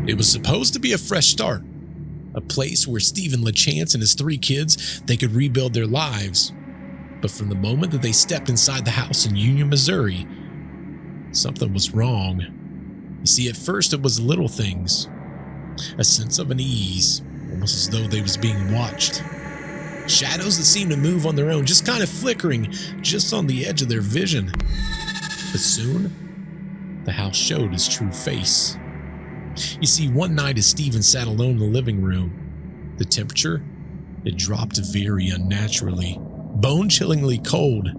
It was supposed to be a fresh start, a place where Stephen LeChance and his 3 kids, they could rebuild their lives. But from the moment that they stepped inside the house in Union, Missouri, something was wrong. You see, at first it was little things, a sense of unease, almost as though they was being watched. Shadows that seemed to move on their own, just kind of flickering just on the edge of their vision. But soon, the house showed its true face. You see, one night as Stephen sat alone in the living room, the temperature, it dropped very unnaturally, bone-chillingly cold.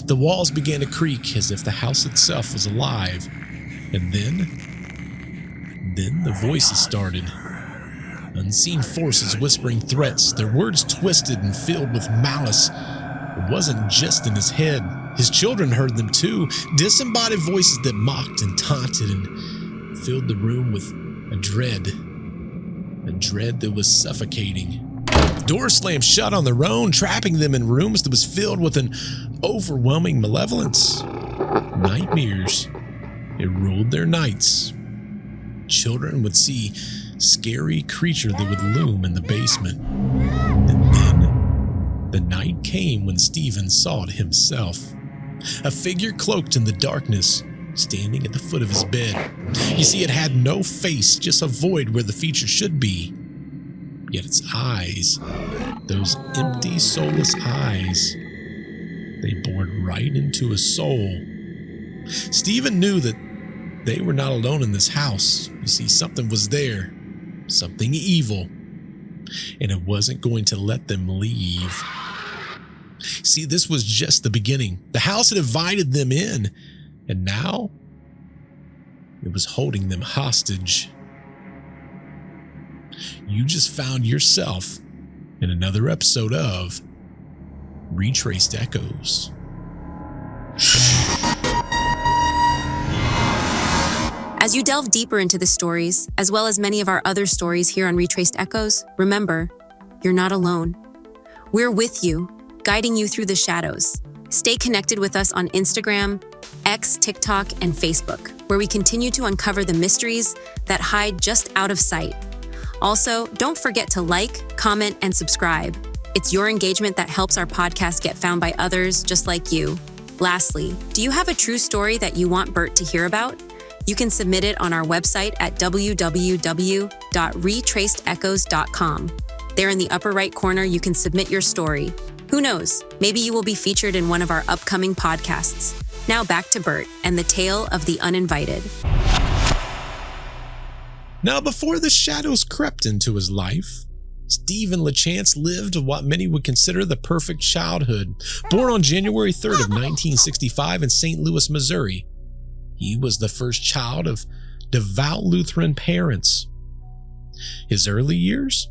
The walls began to creak as if the house itself was alive. And then the voices started. Unseen forces whispering threats, their words twisted and filled with malice. It wasn't just in his head. His children heard them too, disembodied voices that mocked and taunted and filled the room with a dread that was suffocating. Doors slammed shut on their own, trapping them in rooms that was filled with an overwhelming malevolence. Nightmares, it ruled their nights. Children would see scary creature that would loom in the basement. And then the night came when Stephen saw it himself. A figure cloaked in the darkness, standing at the foot of his bed. You see, it had no face, just a void where the feature should be. Yet its eyes, those empty, soulless eyes, they bored right into his soul. Stephen knew that they were not alone in this house. You see, something was there, something evil, and it wasn't going to let them leave. See, this was just the beginning. The house had invited them in, and now it was holding them hostage. You just found yourself in another episode of Retraced Echoes. As you delve deeper into the stories, as well as many of our other stories here on Retraced Echoes, remember, you're not alone. We're with you, guiding you through the shadows. Stay connected with us on Instagram, X, TikTok, and Facebook, where we continue to uncover the mysteries that hide just out of sight. Also, don't forget to like, comment, and subscribe. It's your engagement that helps our podcast get found by others just like you. Lastly, do you have a true story that you want Bert to hear about? You can submit it on our website at www.retracedechoes.com. There in the upper right corner, you can submit your story. Who knows, maybe you will be featured in one of our upcoming podcasts. Now back to Bert and the tale of the uninvited. Now, before the shadows crept into his life, Stephen LeChance lived what many would consider the perfect childhood. Born on January 3rd of 1965 in St. Louis, Missouri, he was the first child of devout Lutheran parents. His early years,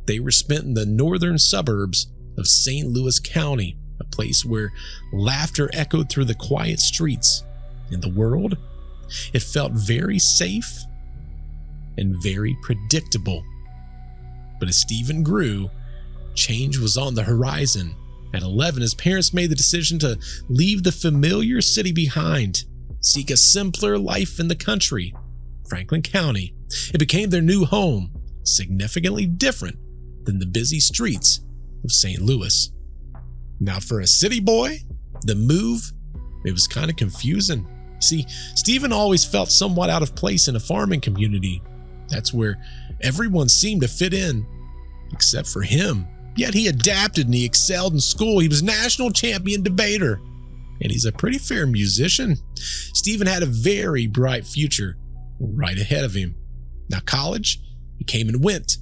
they were spent in the northern suburbs of St. Louis County, a place where laughter echoed through the quiet streets. In the world, it felt very safe and very predictable. But as Stephen grew, change was on the horizon. At 11, his parents made the decision to leave the familiar city behind, seek a simpler life in the country, Franklin County. It became their new home, significantly different than the busy streets of St. Louis. Now, for a city boy, the move, it was kind of confusing. See, Stephen always felt somewhat out of place in a farming community. That's where everyone seemed to fit in, except for him. Yet he adapted and he excelled in school. He was national champion debater, and he's a pretty fair musician. Stephen had a very bright future right ahead of him. Now, college, he came and went,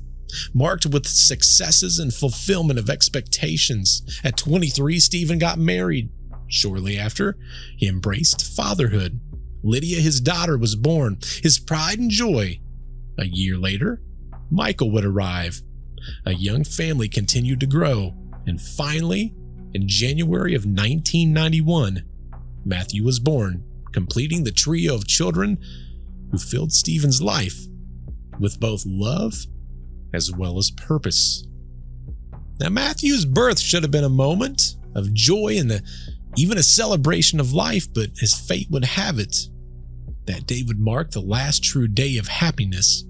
marked with successes and fulfillment of expectations. At 23, Stephen got married. Shortly after, he embraced fatherhood. Lydia, his daughter, was born, his pride and joy. A year later, Michael would arrive. A young family continued to grow, and finally, in January of 1991, Matthew was born, completing the trio of children who filled Stephen's life with both love as well as purpose. Now, Matthew's birth should have been a moment of joy and even a celebration of life, but as fate would have it, that day would mark the last true day of happiness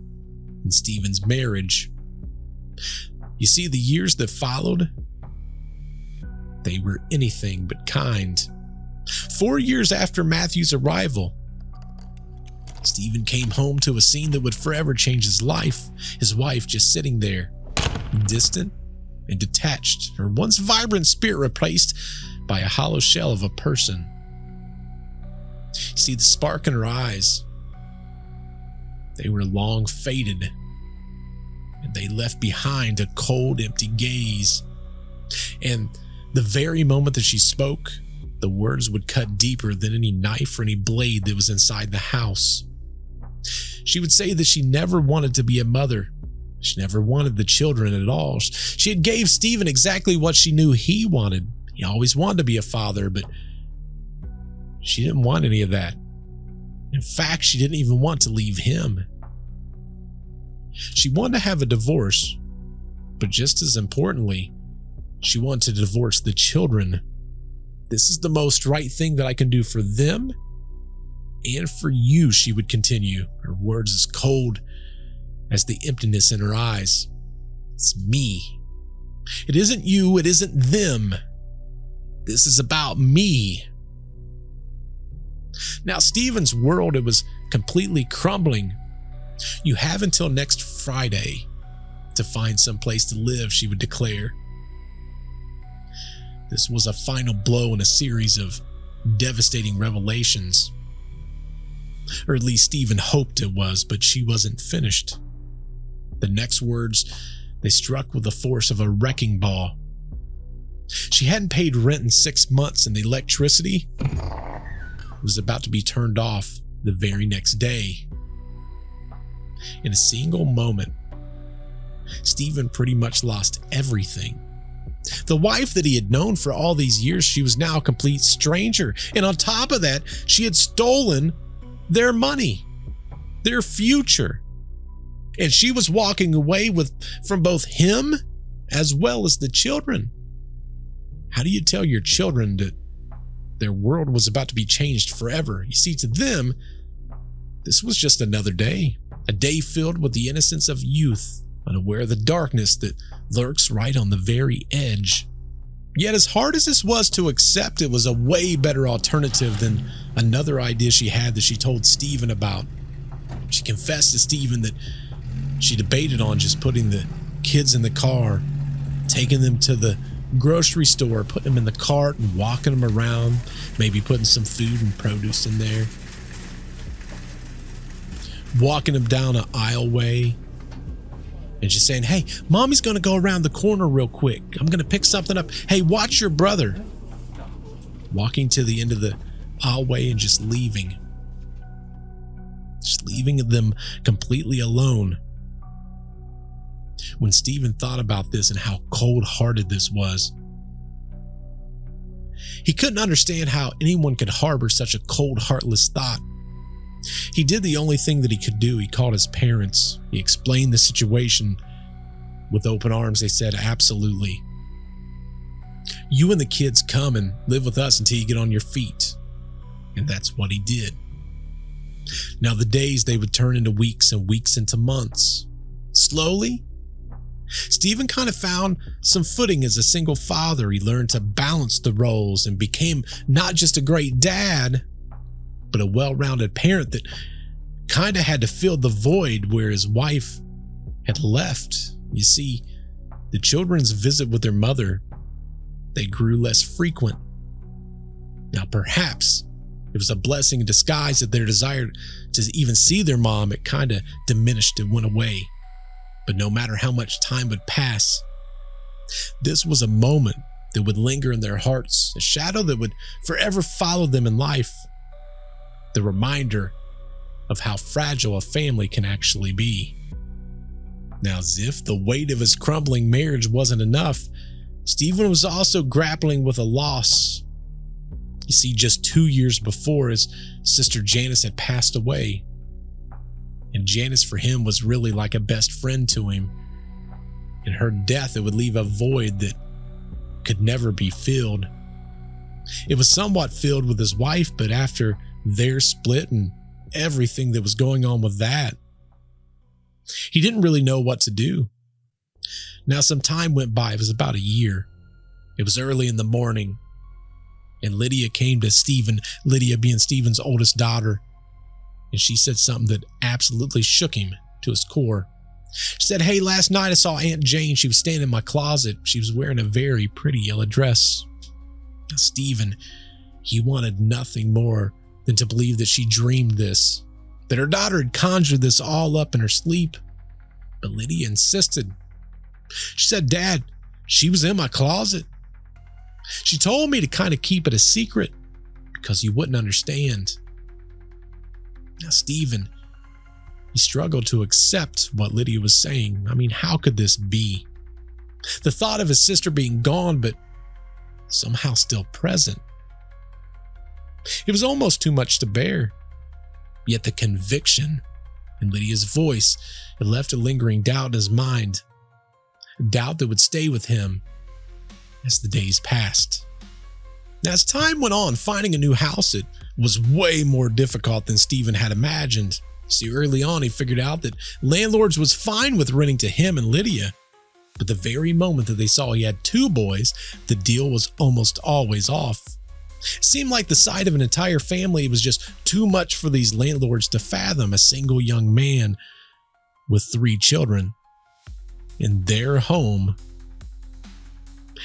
in Stephen's marriage. You see, the years that followed, they were anything but kind. 4 years after Matthew's arrival, Stephen came home to a scene that would forever change his life. His wife just sitting there, distant and detached, her once vibrant spirit replaced by a hollow shell of a person. See the spark in her eyes. They were long faded, and they left behind a cold, empty gaze. And the very moment that she spoke, the words would cut deeper than any knife or any blade that was inside the house. She would say that she never wanted to be a mother. She never wanted the children at all. She had gave Stephen exactly what she knew he wanted. He always wanted to be a father, but she didn't want any of that. In fact, she didn't even want to leave him. She wanted to have a divorce, but just as importantly, she wanted to divorce the children. This is the most right thing that I can do for them and for you, she would continue, her words as cold as the emptiness in her eyes. It's me. It isn't you, it isn't them. This is about me. Now, Stephen's world, it was completely crumbling. You have until next Friday to find some place to live, she would declare. This was a final blow in a series of devastating revelations. Or at least Stephen hoped it was, but she wasn't finished. The next words, they struck with the force of a wrecking ball. She hadn't paid rent in 6 months, and the electricity was about to be turned off the very next day. In a single moment, Stephen pretty much lost everything. The wife that he had known for all these years, she was now a complete stranger. And on top of that, she had stolen their money, their future. And she was walking away from both him as well as the children. How do you tell your children that their world was about to be changed forever? You see, to them, this was just another day, a day filled with the innocence of youth, unaware of the darkness that lurks right on the very edge. Yet as hard as this was to accept, it was a way better alternative than another idea she had that she told Stephen about. She confessed to Stephen that she debated on just putting the kids in the car, taking them to the grocery store, putting them in the cart and walking them around, maybe putting some food and produce in there, walking them down an aisleway, and just saying, hey, mommy's going to go around the corner real quick. I'm going to pick something up. Hey, watch your brother. Walking to the end of the aisleway and just leaving. Just leaving them completely alone. When Stephen thought about this and how cold-hearted this was, he couldn't understand how anyone could harbor such a cold, heartless thought. He did the only thing that he could do. He called his parents. He explained the situation. With open arms, they said, absolutely. You and the kids come and live with us until you get on your feet. And that's what he did. Now the days, they would turn into weeks and weeks into months. Slowly, Stephen kind of found some footing as a single father. He learned to balance the roles and became not just a great dad, but a well-rounded parent that kind of had to fill the void where his wife had left. You see, the children's visit with their mother, they grew less frequent. Now, perhaps it was a blessing in disguise that their desire to even see their mom, it kind of diminished and went away. But no matter how much time would pass, this was a moment that would linger in their hearts, a shadow that would forever follow them in life. The reminder of how fragile a family can actually be. Now, as if the weight of his crumbling marriage wasn't enough, Stephen was also grappling with a loss. You see, just 2 years before, his sister Janice had passed away. And Janice for him was really like a best friend to him. In her death, it would leave a void that could never be filled. It was somewhat filled with his wife, but after their split and everything that was going on with that, He didn't really know what to do. Now, some time went by. It was about a year. It was early in the morning, and Lydia came to Stephen, Lydia being Stephen's oldest daughter, and she said something that absolutely shook him to his core. She said, "Hey, last night I saw Aunt Jane. She was standing in my closet. She was wearing a very pretty yellow dress." Now, Stephen, he wanted nothing more than to believe that she dreamed this, that her daughter had conjured this all up in her sleep. But Lydia insisted. She said, "Dad, she was in my closet. She told me to kind of keep it a secret because you wouldn't understand." Now, Stephen, he struggled to accept what Lydia was saying. I mean, how could this be? The thought of his sister being gone, but somehow still present. It was almost too much to bear. Yet the conviction in Lydia's voice had left a lingering doubt in his mind, a doubt that would stay with him as the days passed. Now, as time went on, finding a new house, it was way more difficult than Stephen had imagined. See, early on, he figured out that landlords was fine with renting to him and Lydia, but the very moment that they saw he had two boys, the deal was almost always off. It seemed like the sight of an entire family was just too much for these landlords to fathom. A single young man with 3 children in their home,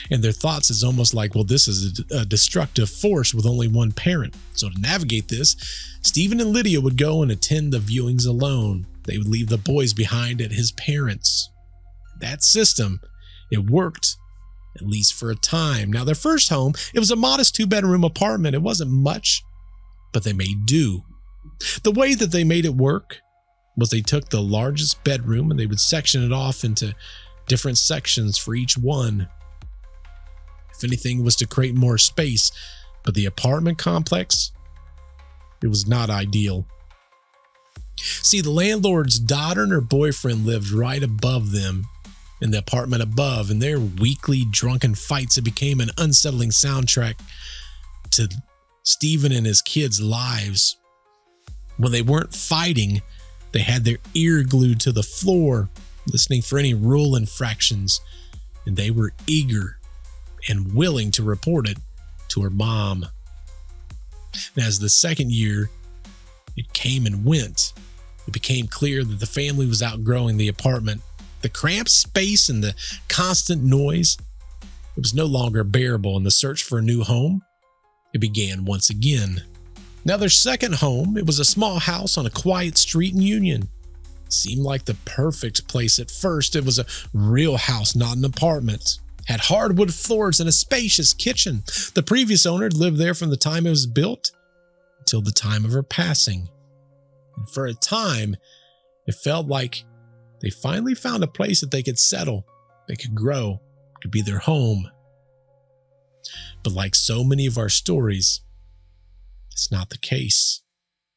and their thoughts is almost like, well, this is a destructive force with only one parent. So to navigate this, Stephen and Lydia would go and attend the viewings alone. They would leave the boys behind at his parents'. That system, it worked, at least for a time. Now, their first home, it was a modest 2-bedroom apartment. It wasn't much, but they made do. The way that they made it work was they took the largest bedroom and they would section it off into different sections for each one. If anything, was to create more space, but the apartment complex, it was not ideal. See, the landlord's daughter and her boyfriend lived right above them in the apartment above, and their weekly drunken fights, it became an unsettling soundtrack to Stephen and his kids' lives. When they weren't fighting, they had their ear glued to the floor, listening for any rule infractions, and they were eager and willing to report it to her mom. And as the second year, it came and went, it became clear that the family was outgrowing the apartment. The cramped space and the constant noise, it was no longer bearable, and the search for a new home, it began once again. Now, their second home, it was a small house on a quiet street in Union. It seemed like the perfect place at first. It was a real house, not an apartment. Had hardwood floors and a spacious kitchen. The previous owner had lived there from the time it was built until the time of her passing. And for a time, it felt like they finally found a place that they could settle, they could grow, could be their home. But like so many of our stories, it's not the case.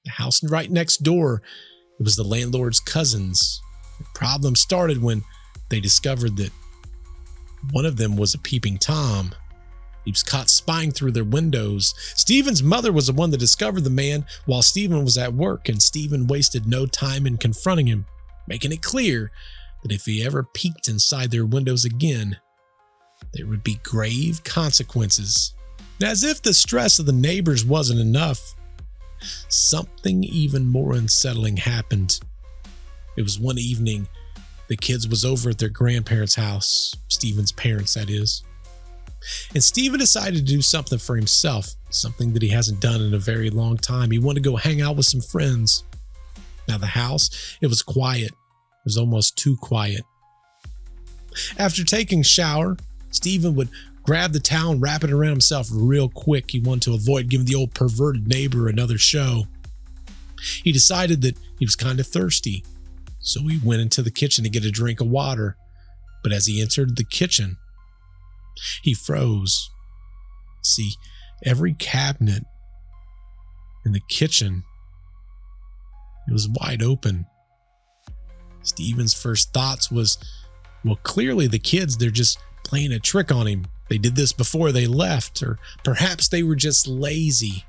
The house right next door, it was the landlord's cousins. The problem started when they discovered that one of them was a peeping Tom. He was caught spying through their windows. Stephen's mother was the one that discovered the man while Stephen was at work, and Stephen wasted no time in confronting him, making it clear that if he ever peeked inside their windows again, there would be grave consequences. As if the stress of the neighbors wasn't enough, something even more unsettling happened. It was one evening, the kids was over at their grandparents' house, Stephen's parents, that is. And Stephen decided to do something for himself, something that he hasn't done in a very long time. He wanted to go hang out with some friends. Now, the house, it was quiet. It was almost too quiet. After taking a shower, Stephen would grab the towel and wrap it around himself real quick. He wanted to avoid giving the old perverted neighbor another show. He decided that he was kind of thirsty, so he went into the kitchen to get a drink of water. But as he entered the kitchen, he froze. See, every cabinet in the kitchen, it was wide open. Stephen's first thoughts was, well, clearly the kids, they're just playing a trick on him. They did this before they left, or perhaps they were just lazy.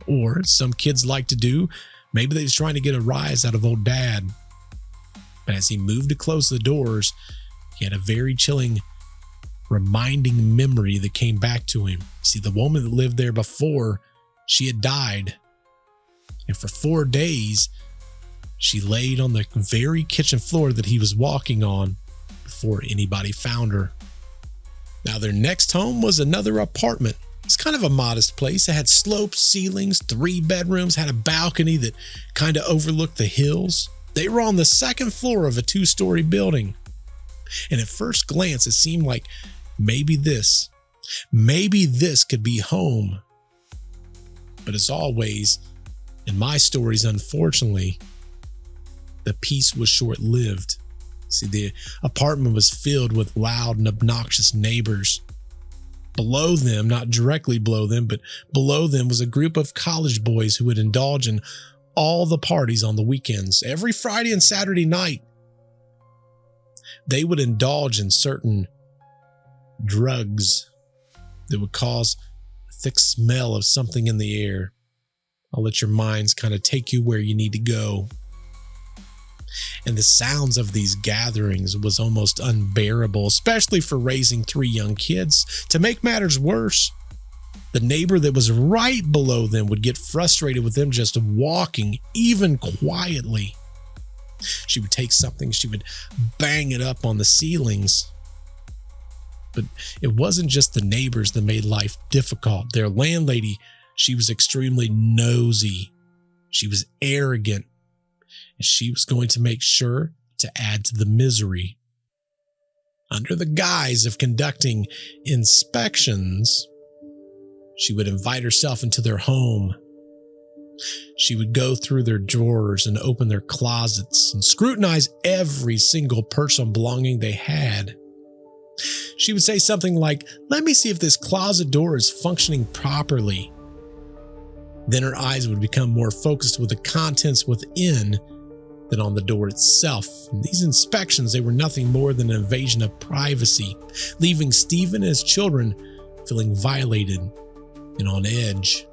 Or some kids like to do, maybe they was trying to get a rise out of old dad. But as he moved to close the doors, he had a very chilling, reminding memory that came back to him. See, the woman that lived there before, she had died. And for 4 days, she laid on the very kitchen floor that he was walking on before anybody found her. Now, their next home was another apartment. It's kind of a modest place. It had sloped ceilings, 3 bedrooms, had a balcony that kind of overlooked the hills. They were on the second floor of a 2-story building. And at first glance, it seemed like maybe this could be home. But as always, in my stories, unfortunately, the peace was short-lived. See, the apartment was filled with loud and obnoxious neighbors. Below them, not directly below them, but below them was a group of college boys who would indulge in all the parties on the weekends. Every Friday and Saturday night, they would indulge in certain drugs that would cause a thick smell of something in the air. I'll let your minds kind of take you where you need to go. And the sounds of these gatherings was almost unbearable, especially for raising 3 young kids. To make matters worse, the neighbor that was right below them would get frustrated with them just walking, even quietly. She would take something, she would bang it up on the ceilings. But it wasn't just the neighbors that made life difficult. Their landlady, she was extremely nosy. She was arrogant. And she was going to make sure to add to the misery. Under the guise of conducting inspections, she would invite herself into their home. She would go through their drawers and open their closets and scrutinize every single personal belonging they had. She would say something like, "Let me see if this closet door is functioning properly." Then her eyes would become more focused with the contents within than on the door itself. And these inspections, they were nothing more than an invasion of privacy, leaving Stephen and his children feeling violated and on edge.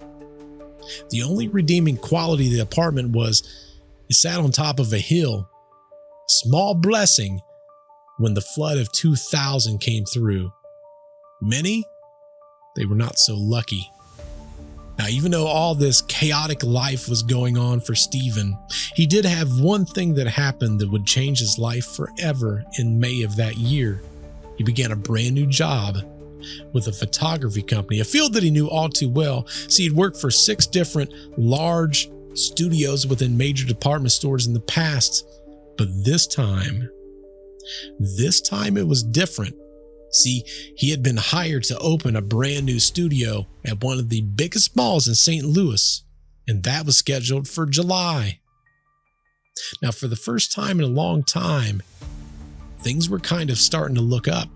The only redeeming quality of the apartment was it sat on top of a hill, a small blessing when the flood of 2000 came through. Many, they were not so lucky. Now, even though all this chaotic life was going on for Stephen, he did have one thing that happened that would change his life forever in May of that year. He began a brand new job with a photography company, a field that he knew all too well. See, he'd worked for 6 different large studios within major department stores in the past, but this time it was different. See, he had been hired to open a brand new studio at one of the biggest malls in St. Louis, and that was scheduled for July. Now, for the first time in a long time, things were kind of starting to look up.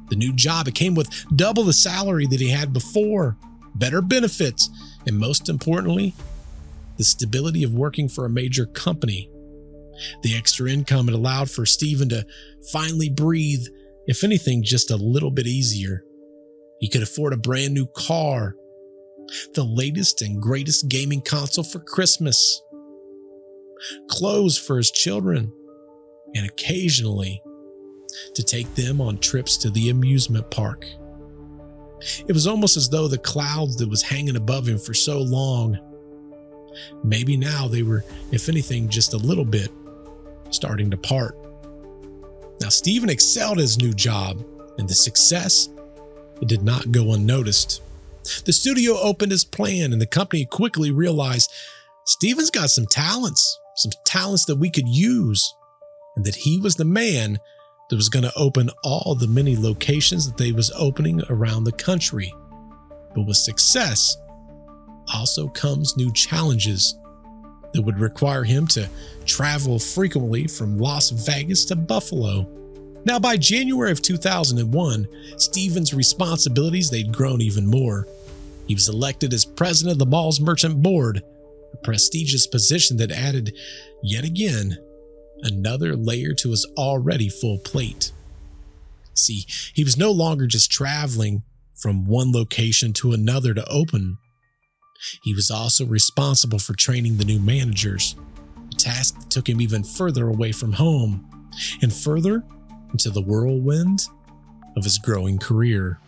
The new job, it came with double the salary that he had before, better benefits, and most importantly, the stability of working for a major company. The extra income had allowed for Stephen to finally breathe, if anything, just a little bit easier. He could afford a brand new car, the latest and greatest gaming console for Christmas, clothes for his children, and occasionally to take them on trips to the amusement park. It was almost as though the clouds that was hanging above him for so long, maybe now they were, if anything, just a little bit starting to part. Now, Stephen excelled at his new job, and the success, it did not go unnoticed. The studio opened as planned, and the company quickly realized Stephen's got some talents that we could use, and that he was the man that was going to open all the many locations that they was opening around the country. But with success also comes new challenges that would require him to travel frequently from Las Vegas to Buffalo. Now, by January of 2001, Stephen's responsibilities, they'd grown even more. He was elected as president of the mall's merchant board, a prestigious position that added, yet again, another layer to his already full plate. See, he was no longer just traveling from one location to another to open. He was also responsible for training the new managers, task that took him even further away from home and further into the whirlwind of his growing career.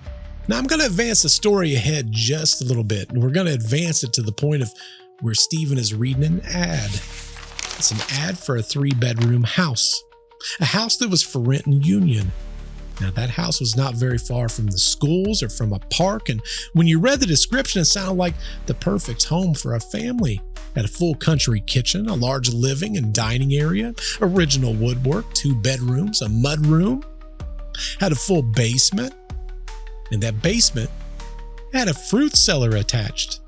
Now I'm going to advance the story ahead just a little bit, and we're going to advance it to the point of where Stephen is reading an ad. It's an ad for a 3-bedroom house, a house that was for rent in Union. Now that house was not very far from the schools or from a park, and when you read the description, it sounded like the perfect home for a family. Had a full country kitchen, a large living and dining area, original woodwork, 2 bedrooms, a mud room, had a full basement, and that basement had a fruit cellar attached.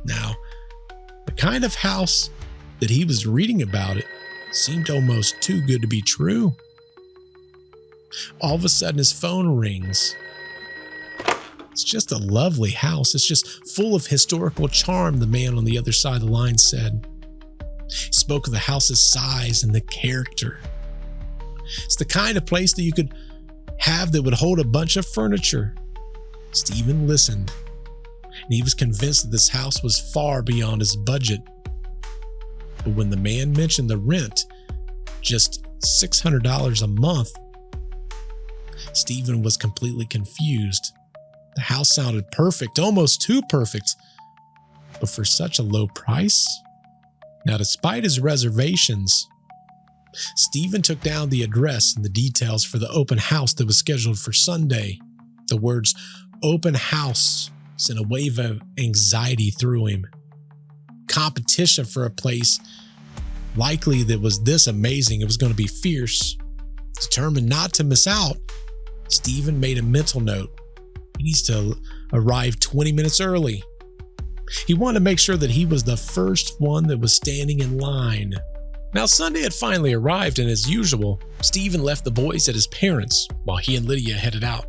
Now, the kind of house that he was reading about it seemed almost too good to be true. All of a sudden, his phone rings. It's just a lovely house. It's just full of historical charm, the man on the other side of the line said. He spoke of the house's size and the character. It's the kind of place that you could have that would hold a bunch of furniture. Stephen listened, and he was convinced that this house was far beyond his budget. But when the man mentioned the rent, just $600 a month, Stephen was completely confused. The house sounded perfect, almost too perfect, but for such a low price? Now, despite his reservations, Stephen took down the address and the details for the open house that was scheduled for Sunday. The words open house sent a wave of anxiety through him. Competition for a place likely that was this amazing, it was going to be fierce. Determined not to miss out, Stephen made a mental note. He needs to arrive 20 minutes early. He wanted to make sure that he was the first one that was standing in line. Now, Sunday had finally arrived, and as usual, Stephen left the boys at his parents' while he and Lydia headed out.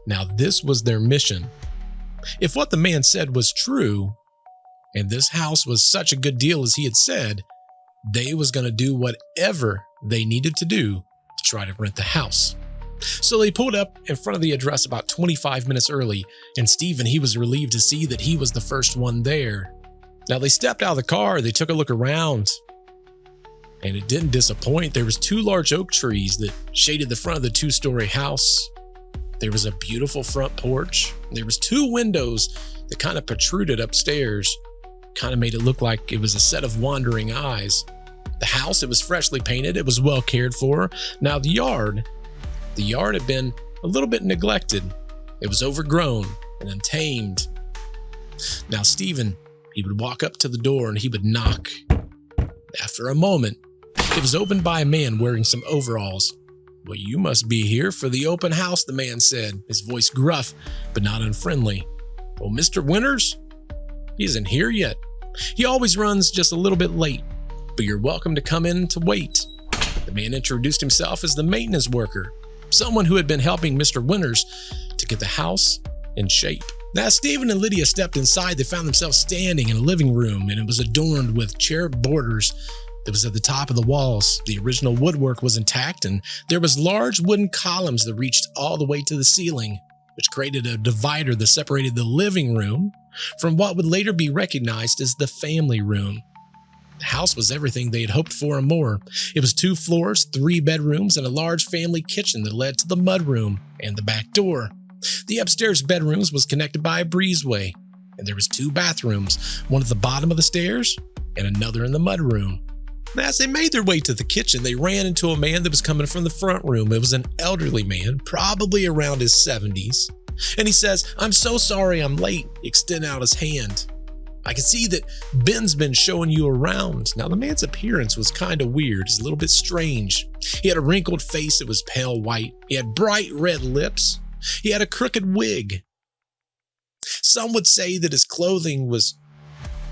Now, this was their mission. If what the man said was true, and this house was such a good deal as he had said, they was going to do whatever they needed to do to try to rent the house. So they pulled up in front of the address about 25 minutes early, and Stephen, he was relieved to see that he was the first one there. Now they stepped out of the car, they took a look around, and it didn't disappoint. There was 2 large oak trees that shaded the front of the 2-story house. There was a beautiful front porch. There was 2 windows that kind of protruded upstairs, kind of made it look like it was a set of wandering eyes. The house, it was freshly painted. It was well cared for. Now the yard had been a little bit neglected. It was overgrown and untamed. Now Stephen, he would walk up to the door and he would knock. After a moment, it was opened by a man wearing some overalls. "Well, you must be here for the open house," the man said, his voice gruff but not unfriendly. "Well, Mr. Winters? He isn't here yet. He always runs just a little bit late, but you're welcome to come in to wait." The man introduced himself as the maintenance worker, someone who had been helping Mr. Winters to get the house in shape. Now, as Stephen and Lydia stepped inside, they found themselves standing in a living room, and it was adorned with cherub borders that was at the top of the walls. The original woodwork was intact, and there was large wooden columns that reached all the way to the ceiling, which created a divider that separated the living room from what would later be recognized as the family room. The house was everything they had hoped for and more. It was 2 floors, 3 bedrooms, and a large family kitchen that led to the mudroom and the back door. The upstairs bedrooms was connected by a breezeway, and there was 2 bathrooms, one at the bottom of the stairs and another in the mudroom. As they made their way to the kitchen, they ran into a man that was coming from the front room. It was an elderly man, probably around his 70s. And he says, "I'm so sorry I'm late," extending out his hand. "I can see that Ben's been showing you around." Now, the man's appearance was kind of weird. It's a little bit strange. He had a wrinkled face that was pale white. He had bright red lips. He had a crooked wig. Some would say that his clothing was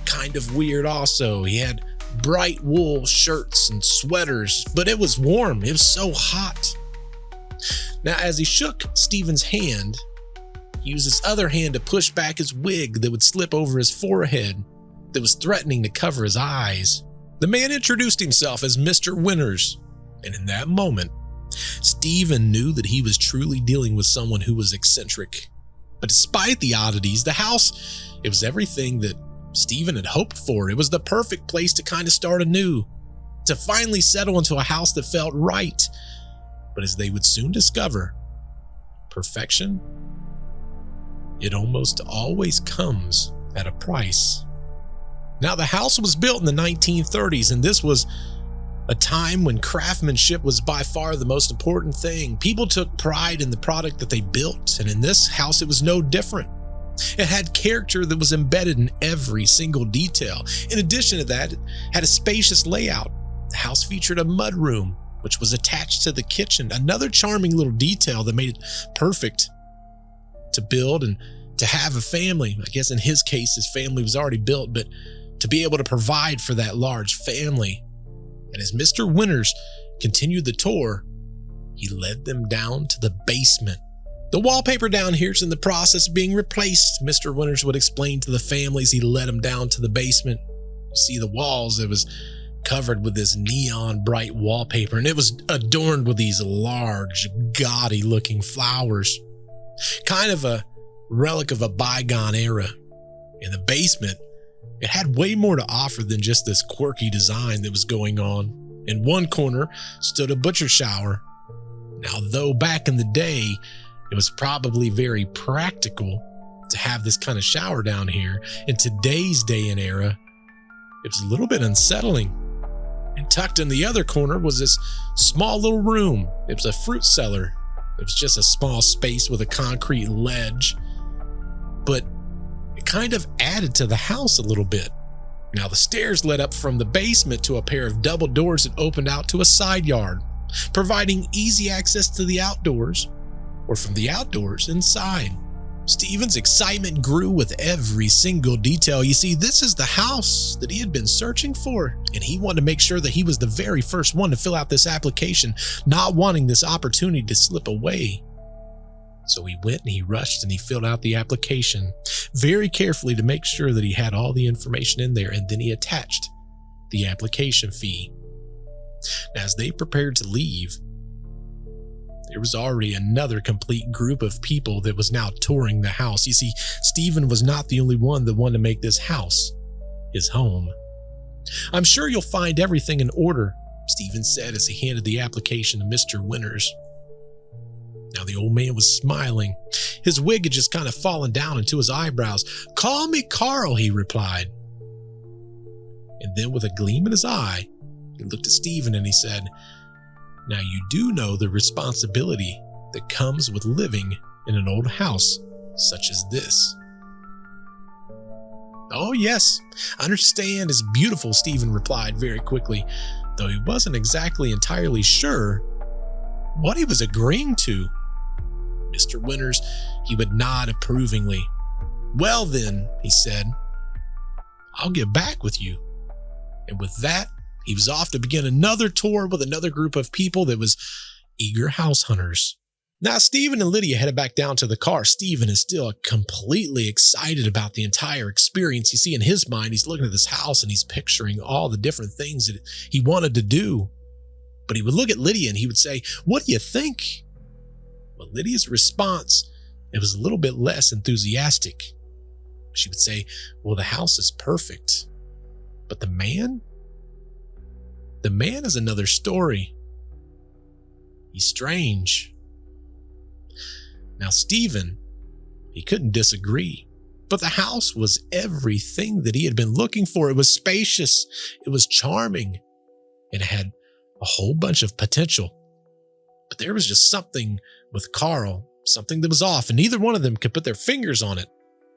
kind of weird also. He had bright wool shirts and sweaters, but it was warm. It was so hot. Now, as he shook Stephen's hand, he used his other hand to push back his wig that would slip over his forehead that was threatening to cover his eyes. The man introduced himself as Mr. Winters, and in that moment, Stephen knew that he was truly dealing with someone who was eccentric. But despite the oddities, the house, it was everything that Stephen had hoped for. It was the perfect place to kind of start anew, to finally settle into a house that felt right. But as they would soon discover, perfection, it almost always comes at a price. Now, the house was built in the 1930s, and this was a time when craftsmanship was by far the most important thing. People took pride in the product that they built, and in this house, it was no different. It had character that was embedded in every single detail. In addition to that, it had a spacious layout. The house featured a mudroom, which was attached to the kitchen, another charming little detail that made it perfect to build and to have a family. I guess in his case, his family was already built, but to be able to provide for that large family. And as Mr. Winters continued the tour, he led them down to the basement. The wallpaper down here is in the process of being replaced, Mr. Winters would explain to the families he led them down to the basement. You see the walls, it was covered with this neon bright wallpaper, and it was adorned with these large, gaudy looking flowers. Kind of a relic of a bygone era. In the basement, it had way more to offer than just this quirky design that was going on. In one corner stood a butcher shower. Now, though back in the day, it was probably very practical to have this kind of shower down here, in today's day and era, it was a little bit unsettling. And tucked in the other corner was this small little room. It was a fruit cellar. It was just a small space with a concrete ledge, but it kind of added to the house a little bit. Now, the stairs led up from the basement to a pair of double doors that opened out to a side yard, providing easy access to the outdoors, or from the outdoors inside. Stephen's excitement grew with every single detail. You see, this is the house that he had been searching for, and he wanted to make sure that he was the very first one to fill out this application, not wanting this opportunity to slip away. So he went and he rushed and he filled out the application very carefully to make sure that he had all the information in there, and then he attached the application fee. Now, as they prepared to leave, there was already another complete group of people that was now touring the house. You see, Stephen was not the only one that wanted to make this house his home. "I'm sure you'll find everything in order," Stephen said as he handed the application to Mr. Winters. Now, the old man was smiling. His wig had just kind of fallen down into his eyebrows. "Call me Carl," he replied. And then with a gleam in his eye, he looked at Stephen and he said, "Now you do know the responsibility that comes with living in an old house such as this." "Oh yes, I understand. It's beautiful," Stephen replied very quickly, though he wasn't exactly entirely sure what he was agreeing to. Mr. Winters, he would nod approvingly. "Well then," he said, "I'll get back with you." And with that, he was off to begin another tour with another group of people that was eager house hunters. Now, Stephen and Lydia headed back down to the car. Stephen is still completely excited about the entire experience. You see, in his mind, he's looking at this house and he's picturing all the different things that he wanted to do. But he would look at Lydia and he would say, "What do you think?" But Lydia's response, it was a little bit less enthusiastic. She would say, "Well, the house is perfect, but the man is another story. He's strange." Now, Stephen, he couldn't disagree, but the house was everything that he had been looking for. It was spacious, it was charming, and it had a whole bunch of potential. But there was just something with Carl, something that was off, and neither one of them could put their fingers on it.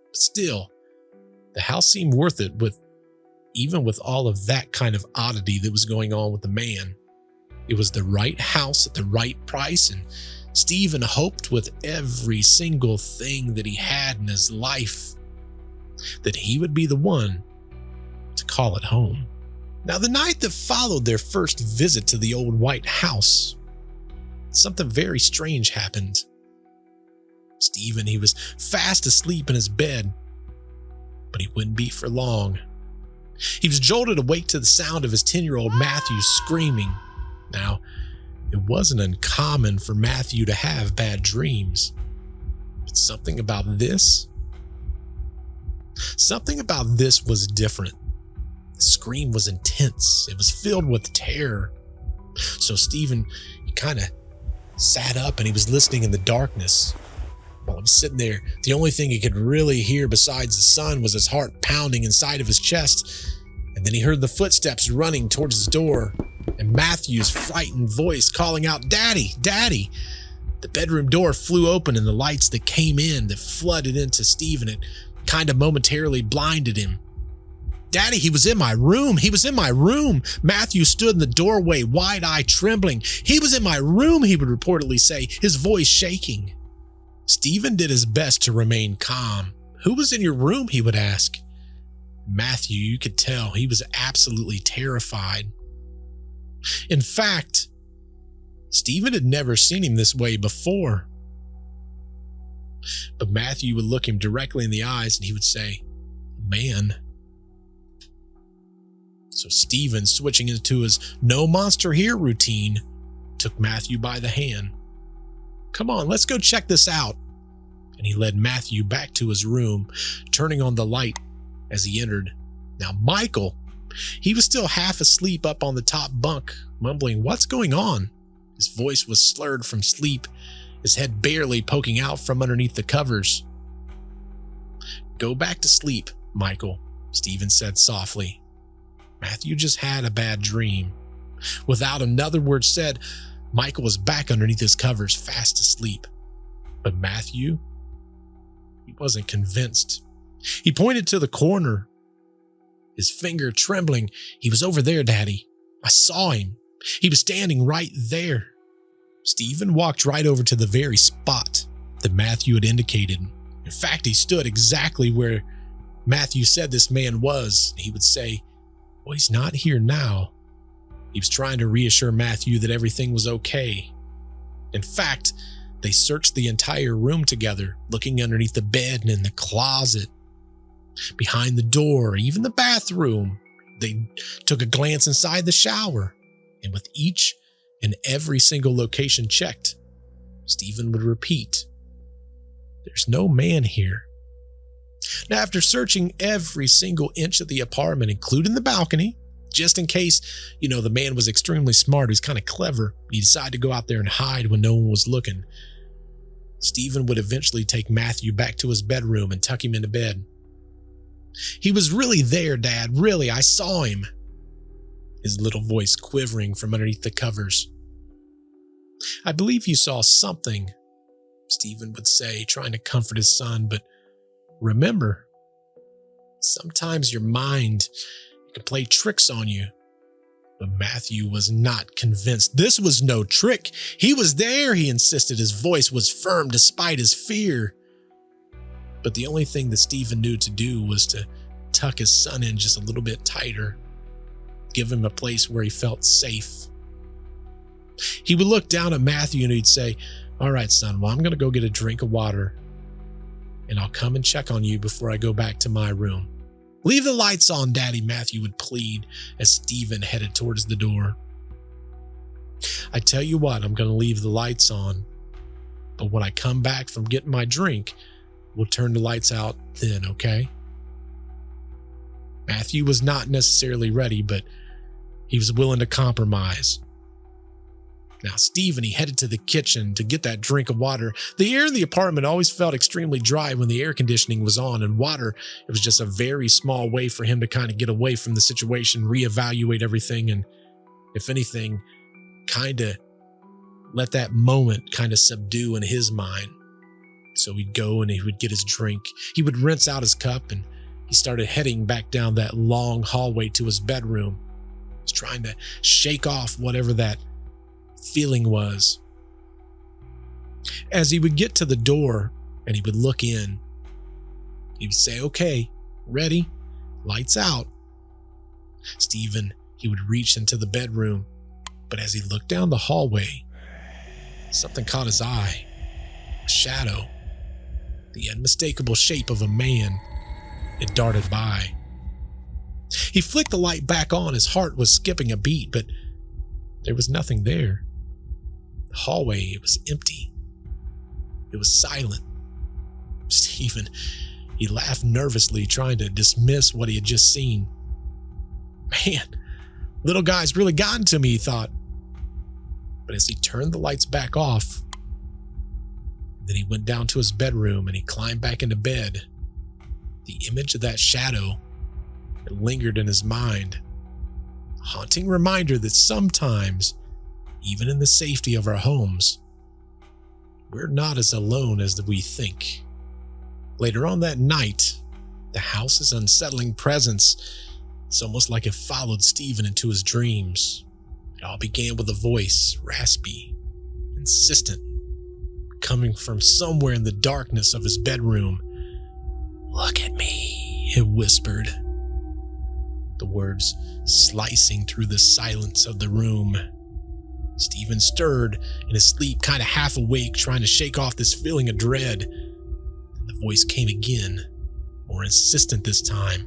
But still, the house seemed worth it, even with all of that kind of oddity that was going on with the man. It was the right house at the right price, and Stephen hoped with every single thing that he had in his life that he would be the one to call it home. Now, the night that followed their first visit to the old white house, something very strange happened. Stephen, he was fast asleep in his bed, but he wouldn't be for long. He was jolted awake to the sound of his 10-year-old Matthew screaming. Now, it wasn't uncommon for Matthew to have bad dreams, but something about this, Something about this was different. The scream was intense. It was filled with terror. So Stephen, he kind of sat up and he was listening in the darkness. While he was sitting there, the only thing he could really hear besides the sun was his heart pounding inside of his chest. And then he heard the footsteps running towards his door and Matthew's frightened voice calling out, "Daddy, Daddy." The bedroom door flew open and the lights that came in that flooded into Stephen, it kind of momentarily blinded him. "Daddy, he was in my room. He was in my room." Matthew stood in the doorway, wide-eyed, trembling. "He was in my room," he would reportedly say, his voice shaking. Stephen did his best to remain calm. "Who was in your room?" he would ask. Matthew, you could tell he was absolutely terrified. In fact, Stephen had never seen him this way before. But Matthew would look him directly in the eyes and he would say, "Man." So Stephen, switching into his "no monster here" routine, took Matthew by the hand. "Come on, let's go check this out." And he led Matthew back to his room, turning on the light as he entered. Now Michael, he was still half asleep up on the top bunk, mumbling, "What's going on?" His voice was slurred from sleep, his head barely poking out from underneath the covers. "Go back to sleep, Michael," Stephen said softly. Matthew just had a bad dream. Without another word said, Michael was back underneath his covers, fast asleep. But Matthew, he wasn't convinced. He pointed to the corner, his finger trembling. "He was over there, Daddy. I saw him. He was standing right there." Stephen walked right over to the very spot that Matthew had indicated. In fact, he stood exactly where Matthew said this man was. He would say, "Well, he's not here now." He was trying to reassure Matthew that everything was okay. In fact, they searched the entire room together, looking underneath the bed and in the closet, behind the door, even the bathroom. They took a glance inside the shower, and with each and every single location checked, Stephen would repeat, "There's no man here." Now, after searching every single inch of the apartment, including the balcony, just in case, the man was extremely smart, he was kind of clever, he decided to go out there and hide when no one was looking. Stephen would eventually take Matthew back to his bedroom and tuck him into bed. "He was really there, Dad. Really, I saw him." His little voice quivering from underneath the covers. "I believe you saw something," Stephen would say, trying to comfort his son, "but remember, sometimes your mind can play tricks on you." But Matthew was not convinced. This was no trick. He was there, he insisted. His voice was firm despite his fear. But the only thing that Stephen knew to do was to tuck his son in just a little bit tighter, give him a place where he felt safe. He would look down at Matthew and he'd say, "All right, son, well, I'm going to go get a drink of water, and I'll come and check on you before I go back to my room." "Leave the lights on, Daddy," Matthew would plead as Stephen headed towards the door. "I tell you what, I'm going to leave the lights on, but when I come back from getting my drink, we'll turn the lights out then, okay?" Matthew was not necessarily ready, but he was willing to compromise. Now, Stephen, he headed to the kitchen to get that drink of water. The air in the apartment always felt extremely dry when the air conditioning was on, and water, it was just a very small way for him to kind of get away from the situation, reevaluate everything, and if anything, kind of let that moment kind of subdue in his mind. So he'd go and he would get his drink. He would rinse out his cup, and he started heading back down that long hallway to his bedroom. He was trying to shake off whatever that feeling was. As he would get to the door and he would look in, he would say, "Okay, ready? Lights out." Stephen, he would reach into the bedroom, but as he looked down the hallway, something caught his eye. A shadow, the unmistakable shape of a man. It darted by. He flicked the light back on. His heart was skipping a beat, but there was nothing there. The hallway, it was empty. It was silent. Stephen, He laughed nervously, trying to dismiss what he had just seen. Man, little guy's really gotten to me, he thought. But as he turned the lights back off, then he went down to his bedroom and he climbed back into bed. The image of that shadow had lingered in his mind, a haunting reminder that sometimes, even in the safety of our homes, we're not as alone as we think. Later on that night, the house's unsettling presence, it's almost like it followed Stephen into his dreams. It all began with a voice, raspy, insistent, coming from somewhere in the darkness of his bedroom. "Look at me," it whispered, the words slicing through the silence of the room. Stephen stirred in his sleep, kind of half awake, trying to shake off this feeling of dread. Then the voice came again, more insistent this time.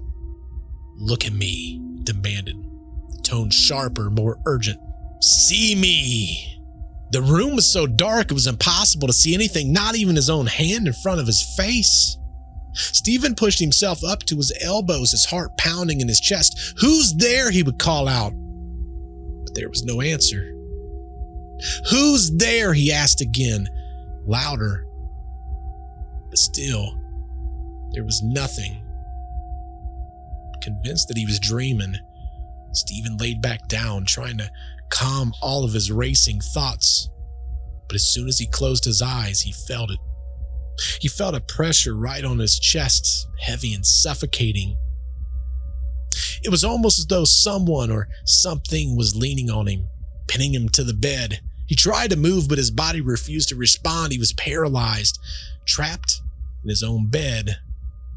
"Look at me," it demanded, the tone sharper, more urgent. "See me." The room was so dark it was impossible to see anything, not even his own hand in front of his face. Stephen pushed himself up to his elbows, his heart pounding in his chest. "Who's there?" he would call out. But there was no answer. "Who's there?" he asked again, louder. But still, there was nothing. Convinced that he was dreaming, Stephen laid back down, trying to calm all of his racing thoughts. But as soon as he closed his eyes, he felt it. He felt a pressure right on his chest, heavy and suffocating. It was almost as though someone or something was leaning on him, pinning him to the bed. He tried to move, but his body refused to respond. He was paralyzed, trapped in his own bed.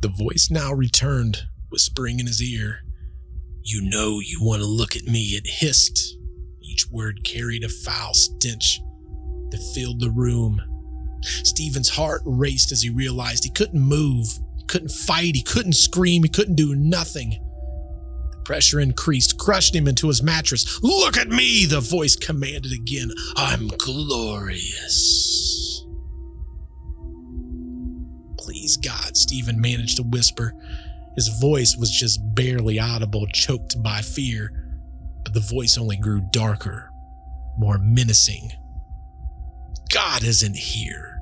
The voice now returned, whispering in his ear. "You know you want to look at me," it hissed. Each word carried a foul stench that filled the room. Stephen's heart raced as he realized he couldn't move, he couldn't fight, he couldn't scream, he couldn't do nothing. The pressure increased, crushed him into his mattress. "Look at me," the voice commanded again. "I'm glorious." "Please, God," Stephen managed to whisper. His voice was just barely audible, choked by fear. But the voice only grew darker, more menacing. "God isn't here.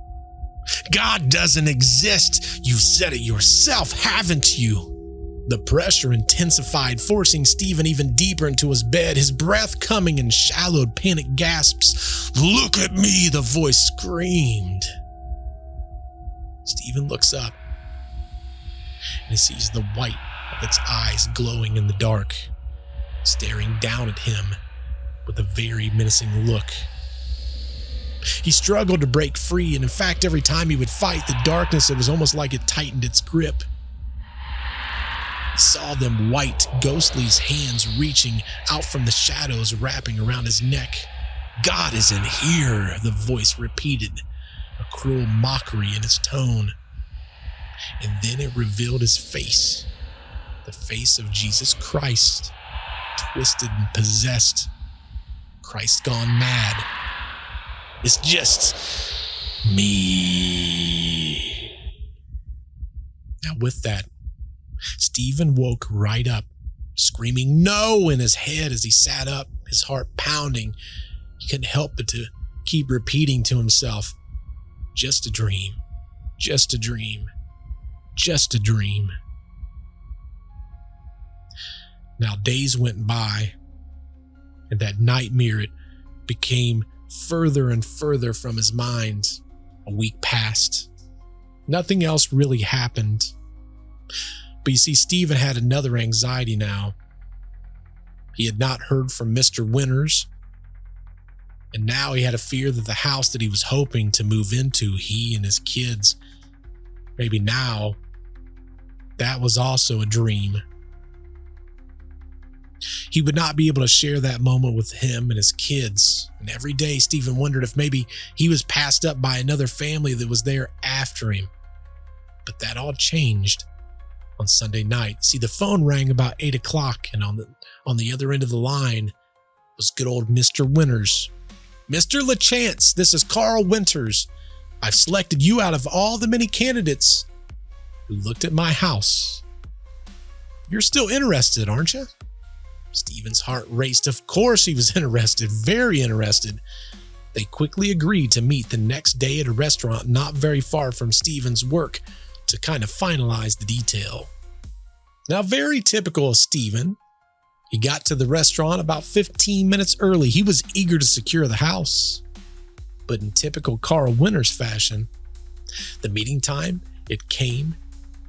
God doesn't exist. You've said it yourself, haven't you?" The pressure intensified, forcing Stephen even deeper into his bed, his breath coming in shallowed, panic gasps. "Look at me," the voice screamed. Stephen looks up, and he sees the white of its eyes glowing in the dark, staring down at him with a very menacing look. He struggled to break free, and in fact, every time he would fight the darkness, it was almost like it tightened its grip. He saw them white, ghostly hands reaching out from the shadows, wrapping around his neck. "God isn't here," the voice repeated, a cruel mockery in its tone. And then it revealed his face, the face of Jesus Christ, twisted and possessed. Christ gone mad. "It's just me." Now with that, Stephen woke right up, screaming "no" in his head as he sat up, his heart pounding. He couldn't help but to keep repeating to himself, "Just a dream, just a dream, just a dream." Now days went by, and that nightmare, it became further and further from his mind. A week passed. Nothing else really happened. But you see, Stephen had another anxiety now. He had not heard from Mr. Winters, and now he had a fear that the house that he was hoping to move into, he and his kids, maybe now, that was also a dream. He would not be able to share that moment with him and his kids. And every day, Stephen wondered if maybe he was passed up by another family that was there after him. But that all changed on Sunday night. See, the phone rang about 8 o'clock, and on the other end of the line was good old Mr. Winters. "Mr. LeChance, this is Carl Winters. I've selected you out of all the many candidates. who looked at my house. You're still interested, aren't you? Stephen's heart raced. Of course he was interested, very interested. They quickly agreed to meet the next day at a restaurant not very far from Stephen's work to kind of finalize the detail. Now, very typical of Stephen, he got to the restaurant about 15 minutes early. He was eager to secure the house. But in typical Carl Winters fashion, the meeting time, it came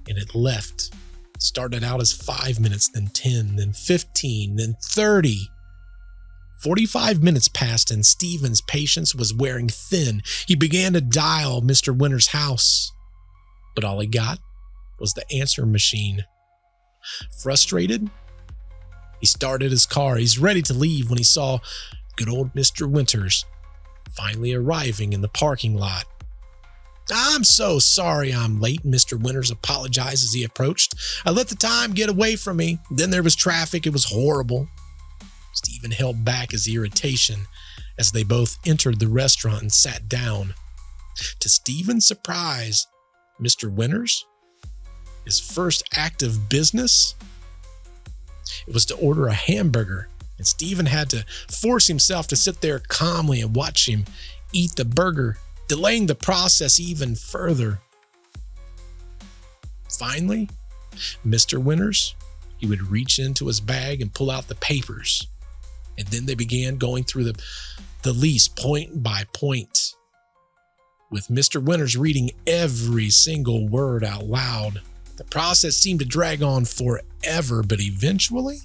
and it left. It started out as 5 minutes, then 10, then 15, then 30. 45 minutes passed and Stephen's patience was wearing thin. He began to dial Mr. Winters' house, but all he got was the answer machine. Frustrated, he started his car. He's ready to leave when he saw good old Mr. Winters finally arriving in the parking lot. I'm so sorry I'm late, Mr. Winters apologized as he approached. I let the time get away from me. Then there was traffic. It was horrible. Stephen held back his irritation as they both entered the restaurant and sat down. To Stephen's surprise, Mr. Winters, his first act of business, it was to order a hamburger, and Stephen had to force himself to sit there calmly and watch him eat the burger, delaying the process even further. Finally, Mr. Winters, he would reach into his bag and pull out the papers, and then they began going through the lease point by point, with Mr. Winters reading every single word out loud. The process seemed to drag on forever, but eventually,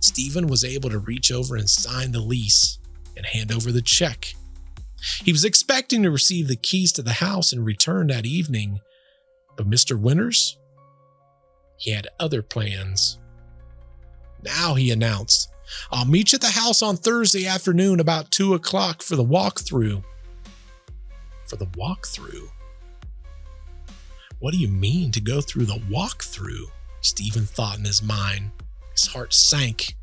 Stephen was able to reach over and sign the lease and hand over the check. He was expecting to receive the keys to the house and return that evening, but Mr. Winters, he had other plans. Now, he announced, I'll meet you at the house on Thursday afternoon about 2 o'clock for the walkthrough. For the walkthrough? What do you mean to go through the walkthrough? Stephen thought in his mind. His heart sank.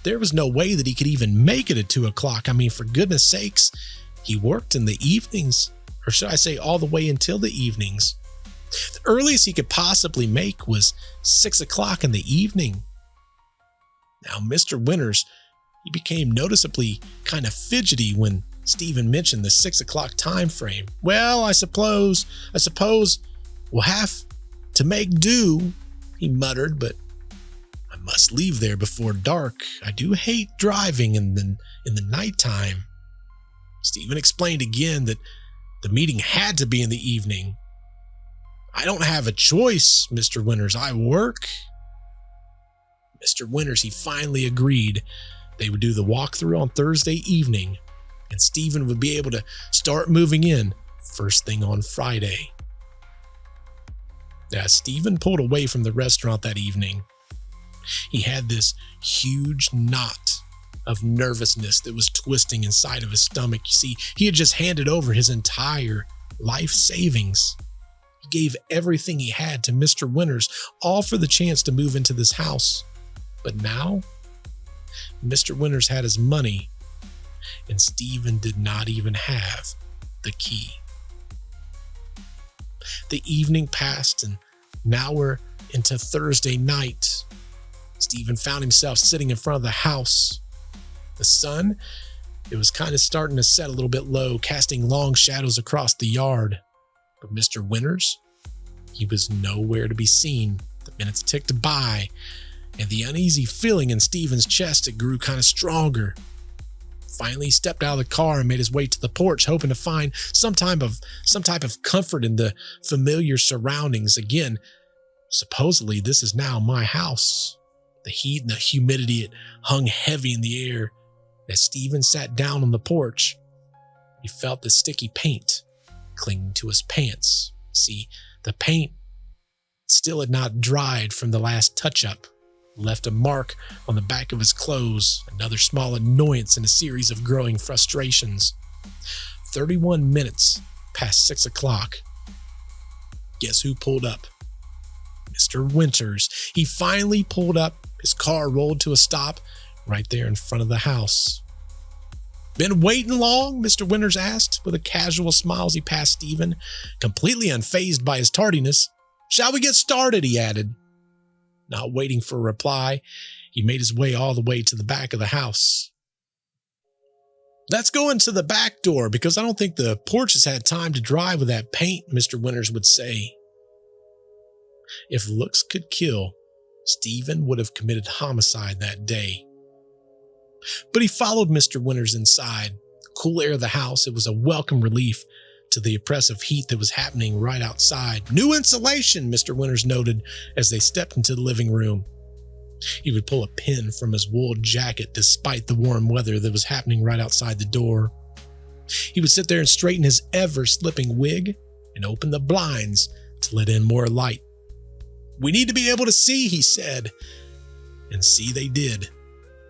There was no way that he could even make it at 2 o'clock. I mean, for goodness sakes, he worked in the evenings, or should I say all the way until the evenings. The earliest he could possibly make was 6 o'clock in the evening. Now, Mr. Winters, he became noticeably kind of fidgety when Stephen mentioned the 6 o'clock time frame. Well, I suppose we'll have to make do, he muttered, but I must leave there before dark. I do hate driving in the nighttime. Stephen explained again that the meeting had to be in the evening. I don't have a choice, Mr. Winters. I work. Mr. Winters, he finally agreed they would do the walkthrough on Thursday evening, and Stephen would be able to start moving in first thing on Friday. As Stephen pulled away from the restaurant that evening, he had this huge knot of nervousness that was twisting inside of his stomach. You see, he had just handed over his entire life savings. He gave everything he had to Mr. Winters, all for the chance to move into this house. But now, Mr. Winters had his money, and Stephen did not even have the key. The evening passed, and now we're into Thursday night. Stephen found himself sitting in front of the house. The sun, it was kind of starting to set a little bit low, casting long shadows across the yard. But Mr. Winters, he was nowhere to be seen. The minutes ticked by, and the uneasy feeling in Stephen's chest, it grew kind of stronger. Finally, he stepped out of the car and made his way to the porch, hoping to find some type of comfort in the familiar surroundings. Again, supposedly this is now my house. The heat and the humidity, it hung heavy in the air. As Stephen sat down on the porch, he felt the sticky paint clinging to his pants. See, the paint still had not dried from the last touch-up. Left a mark on the back of his clothes, another small annoyance in a series of growing frustrations. 31 minutes past 6 o'clock. Guess who pulled up? Mr. Winters. He finally pulled up. His car rolled to a stop right there in front of the house. Been waiting long? Mr. Winters asked with a casual smile as he passed Stephen, completely unfazed by his tardiness. Shall we get started? He added. Not waiting for a reply, he made his way all the way to the back of the house. Let's go into the back door because I don't think the porch has had time to dry with that paint, Mr. Winters would say. If looks could kill, Stephen would have committed homicide that day. But he followed Mr. Winters inside. The cool air of the house, it was a welcome relief to the oppressive heat that was happening right outside. New insulation, Mr. Winters noted as they stepped into the living room. He would pull a pin from his wool jacket despite the warm weather that was happening right outside the door. He would sit there and straighten his ever-slipping wig and open the blinds to let in more light. We need to be able to see, he said. And see they did.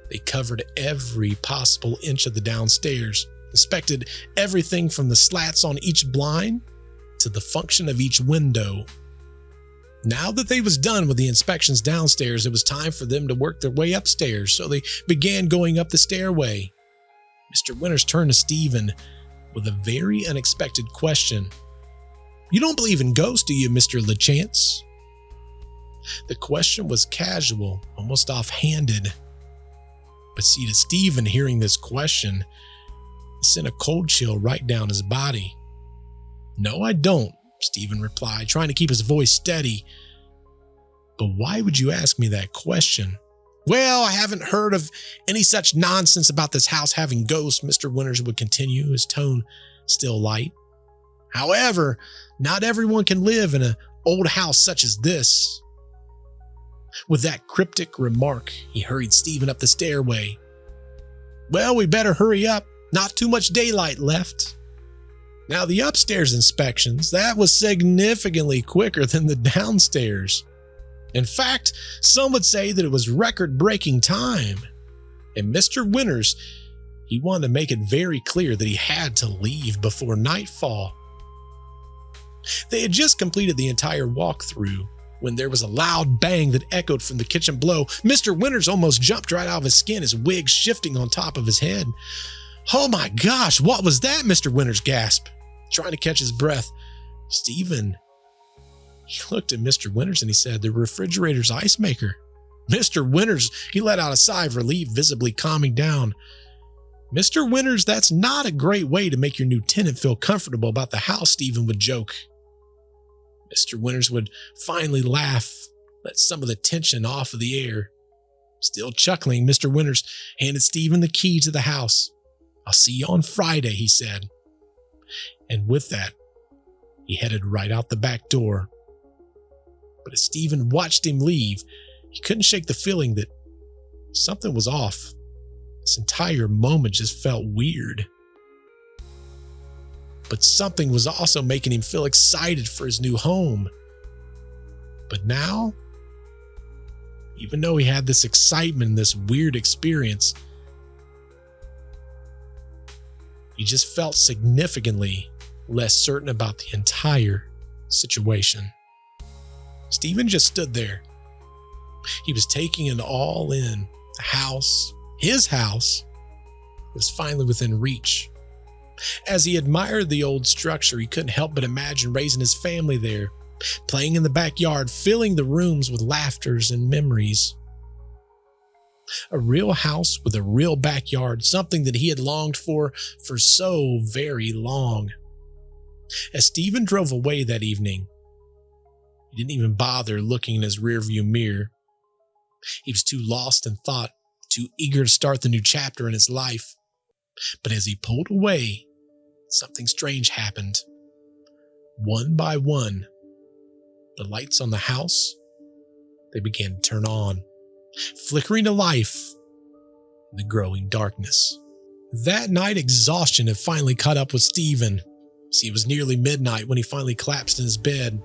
They covered every possible inch of the downstairs, inspected everything from the slats on each blind to the function of each window. Now that they was done with the inspections downstairs, it was time for them to work their way upstairs, so they began going up the stairway. Mr. Winters turned to Stephen with a very unexpected question. You don't believe in ghosts, do you, Mr. LeChance? The question was casual, almost offhanded. But see, to Stephen, hearing this question, it sent a cold chill right down his body. No, I don't, Stephen replied, trying to keep his voice steady. But why would you ask me that question? Well, I haven't heard of any such nonsense about this house having ghosts, Mr. Winters would continue, his tone still light. However, not everyone can live in an old house such as this. With that cryptic remark, he hurried Stephen up the stairway. Well, we better hurry up. Not too much daylight left. Now, the upstairs inspections, that was significantly quicker than the downstairs. In fact, some would say that it was record-breaking time. And Mr. Winters, he wanted to make it very clear that he had to leave before nightfall. They had just completed the entire walkthrough when there was a loud bang that echoed from the kitchen below. Mr. Winters almost jumped right out of his skin, his wig shifting on top of his head. Oh my gosh, what was that? Mr. Winters gasped, trying to catch his breath. Stephen, he looked at Mr. Winters and he said, the refrigerator's ice maker. Mr. Winters, he let out a sigh of relief, visibly calming down. Mr. Winters, that's not a great way to make your new tenant feel comfortable about the house, Stephen would joke. Mr. Winters would finally laugh, let some of the tension off of the air. Still chuckling, Mr. Winters handed Stephen the key to the house. I'll see you on Friday, he said. And with that, he headed right out the back door. But as Stephen watched him leave, he couldn't shake the feeling that something was off. This entire moment just felt weird. But something was also making him feel excited for his new home. But now, even though he had this excitement and this weird experience, he just felt significantly less certain about the entire situation. Stephen just stood there. He was taking it all in. The house, his house, was finally within reach. As he admired the old structure, he couldn't help but imagine raising his family there, playing in the backyard, filling the rooms with laughters and memories. A real house with a real backyard, something that he had longed for so very long. As Stephen drove away that evening, he didn't even bother looking in his rearview mirror. He was too lost in thought, too eager to start the new chapter in his life. But as he pulled away, something strange happened. One by one, the lights on the house, they began to turn on, flickering to life in the growing darkness. That night, exhaustion had finally caught up with Stephen. See, it was nearly midnight when he finally collapsed in his bed.